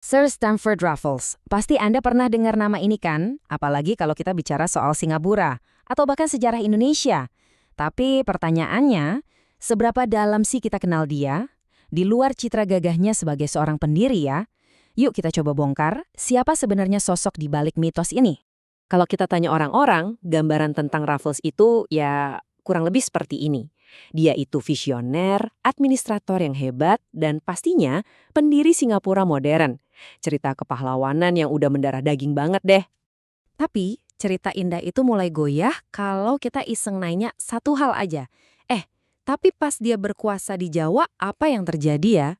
Sir Stamford Raffles. Pasti Anda pernah dengar nama ini kan? Apalagi kalau kita bicara soal Singapura atau bahkan sejarah Indonesia. Tapi pertanyaannya, seberapa dalam sih kita kenal dia? Di luar citra gagahnya sebagai seorang pendiri ya. Yuk kita coba bongkar siapa sebenarnya sosok di balik mitos ini. Kalau kita tanya orang-orang, gambaran tentang Raffles itu ya kurang lebih seperti ini. Dia itu visioner, administrator yang hebat, dan pastinya pendiri Singapura modern. Cerita kepahlawanan yang udah mendarah daging banget deh. Tapi cerita indah itu mulai goyah kalau kita iseng nanya satu hal aja. Tapi pas dia berkuasa di Jawa, apa yang terjadi ya?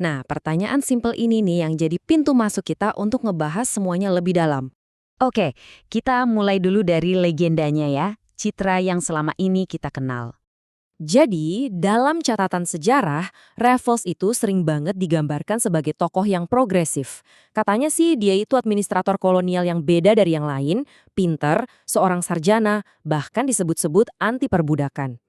Nah, pertanyaan simpel ini nih yang jadi pintu masuk kita untuk ngebahas semuanya lebih dalam. Oke, kita mulai dulu dari legendanya ya, citra yang selama ini kita kenal. Jadi, dalam catatan sejarah, Raffles itu sering banget digambarkan sebagai tokoh yang progresif. Katanya sih dia itu administrator kolonial yang beda dari yang lain, pinter, seorang sarjana, bahkan disebut-sebut anti perbudakan.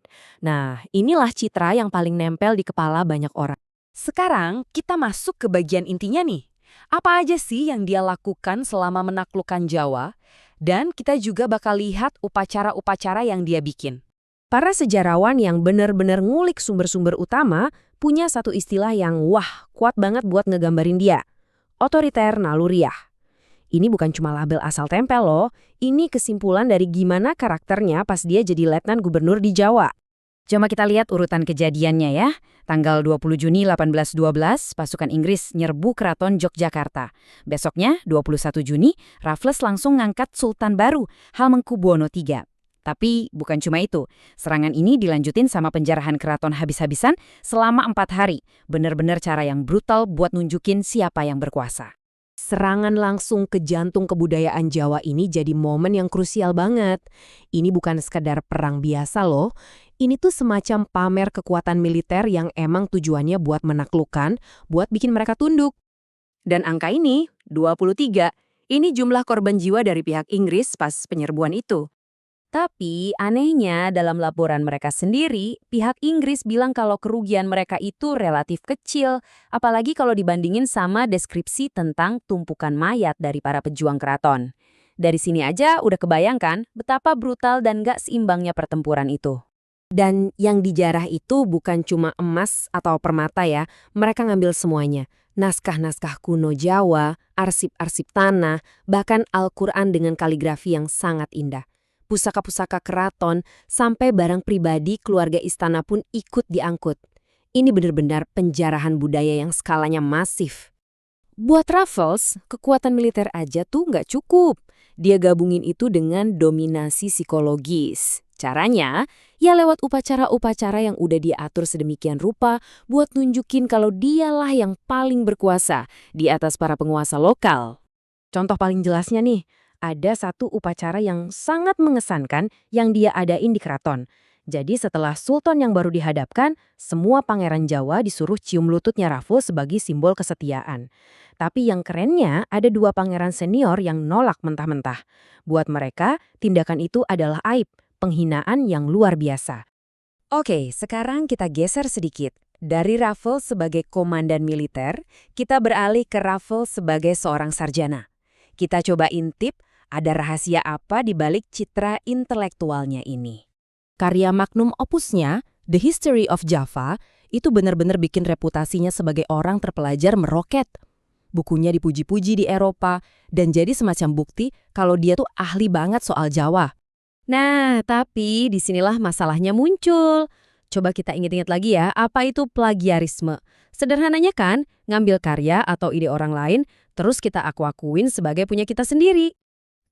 Nah, inilah citra yang paling nempel di kepala banyak orang. Sekarang kita masuk ke bagian intinya nih. Apa aja sih yang dia lakukan selama menaklukkan Jawa? Dan kita juga bakal lihat upacara-upacara yang dia bikin. Para sejarawan yang benar-benar ngulik sumber-sumber utama punya satu istilah yang kuat banget buat ngegambarin dia. Otoriter naluriah. Ini bukan cuma label asal tempel loh, ini kesimpulan dari gimana karakternya pas dia jadi letnan gubernur di Jawa. Coba kita lihat urutan kejadiannya ya. Tanggal 20 Juni 1812, pasukan Inggris nyerbu keraton Yogyakarta. Besoknya, 21 Juni, Raffles langsung ngangkat Sultan baru, Hamengkubuwono III. Tapi bukan cuma itu, serangan ini dilanjutin sama penjarahan keraton habis-habisan selama 4 hari. Bener-bener cara yang brutal buat nunjukin siapa yang berkuasa. Serangan langsung ke jantung kebudayaan Jawa ini jadi momen yang krusial banget. Ini bukan sekadar perang biasa loh. Ini tuh semacam pamer kekuatan militer yang emang tujuannya buat menaklukkan, buat bikin mereka tunduk. Dan angka ini, 23, ini jumlah korban jiwa dari pihak Inggris pas penyerbuan itu. Tapi anehnya dalam laporan mereka sendiri, pihak Inggris bilang kalau kerugian mereka itu relatif kecil, apalagi kalau dibandingin sama deskripsi tentang tumpukan mayat dari para pejuang keraton. Dari sini aja udah kebayangkan betapa brutal dan gak seimbangnya pertempuran itu. Dan yang dijarah itu bukan cuma emas atau permata ya, mereka ngambil semuanya. Naskah-naskah kuno Jawa, arsip-arsip tanah, bahkan Al-Quran dengan kaligrafi yang sangat indah. Pusaka-pusaka keraton, sampai barang pribadi keluarga istana pun ikut diangkut. Ini benar-benar penjarahan budaya yang skalanya masif. Buat Raffles, kekuatan militer aja tuh nggak cukup. Dia gabungin itu dengan dominasi psikologis. Caranya, ya lewat upacara-upacara yang udah diatur sedemikian rupa buat nunjukin kalau dialah yang paling berkuasa di atas para penguasa lokal. Contoh paling jelasnya nih, ada satu upacara yang sangat mengesankan yang dia adain di keraton. Jadi setelah sultan yang baru dihadapkan, semua pangeran Jawa disuruh cium lututnya Raffles sebagai simbol kesetiaan. Tapi yang kerennya ada 2 pangeran senior yang nolak mentah-mentah. Buat mereka, tindakan itu adalah aib, penghinaan yang luar biasa. Oke, sekarang kita geser sedikit. Dari Raffles sebagai komandan militer, kita beralih ke Raffles sebagai seorang sarjana. Kita coba intip, ada rahasia apa di balik citra intelektualnya ini. Karya magnum opusnya, The History of Java, itu benar-benar bikin reputasinya sebagai orang terpelajar meroket. Bukunya dipuji-puji di Eropa, dan jadi semacam bukti kalau dia tuh ahli banget soal Jawa. Nah, tapi disinilah masalahnya muncul. Coba kita ingat-ingat lagi ya, apa itu plagiarisme? Sederhananya kan, ngambil karya atau ide orang lain, terus kita aku-akuin sebagai punya kita sendiri.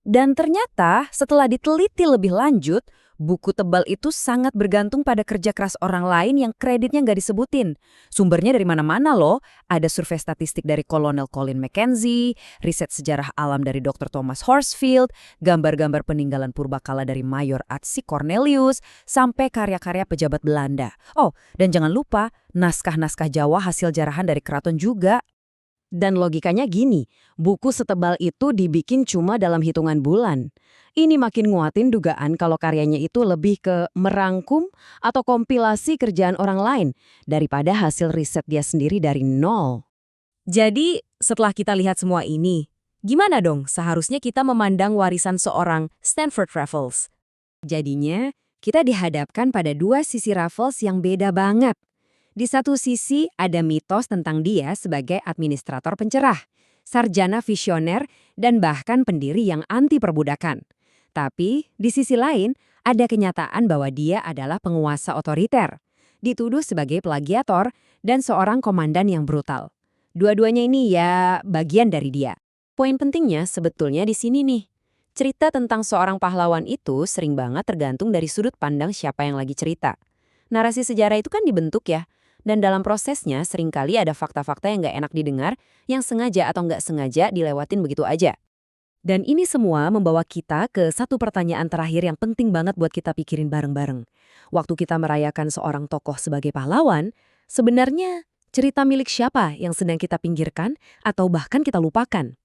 Dan ternyata setelah diteliti lebih lanjut, buku tebal itu sangat bergantung pada kerja keras orang lain yang kreditnya nggak disebutin. Sumbernya dari mana-mana loh, ada survei statistik dari Kolonel Colin Mackenzie, riset sejarah alam dari Dr. Thomas Horsfield, gambar-gambar peninggalan purbakala dari Mayor Atsi Cornelius, sampai karya-karya pejabat Belanda. Oh, dan jangan lupa, naskah-naskah Jawa hasil jarahan dari keraton juga. Dan logikanya gini, buku setebal itu dibikin cuma dalam hitungan bulan. Ini makin nguatin dugaan kalau karyanya itu lebih ke merangkum atau kompilasi kerjaan orang lain daripada hasil riset dia sendiri dari nol. Jadi, setelah kita lihat semua ini, gimana dong seharusnya kita memandang warisan seorang Stanford Raffles? Jadinya, kita dihadapkan pada dua sisi Raffles yang beda banget. Di satu sisi ada mitos tentang dia sebagai administrator pencerah, sarjana visioner, dan bahkan pendiri yang anti perbudakan. Tapi, di sisi lain, ada kenyataan bahwa dia adalah penguasa otoriter, dituduh sebagai plagiator, dan seorang komandan yang brutal. Dua-duanya ini ya bagian dari dia. Poin pentingnya sebetulnya di sini nih. Cerita tentang seorang pahlawan itu sering banget tergantung dari sudut pandang siapa yang lagi cerita. Narasi sejarah itu kan dibentuk ya, dan dalam prosesnya seringkali ada fakta-fakta yang nggak enak didengar, yang sengaja atau nggak sengaja dilewatin begitu aja. Dan ini semua membawa kita ke satu pertanyaan terakhir yang penting banget buat kita pikirin bareng-bareng. Waktu kita merayakan seorang tokoh sebagai pahlawan, sebenarnya cerita milik siapa yang sedang kita pinggirkan atau bahkan kita lupakan?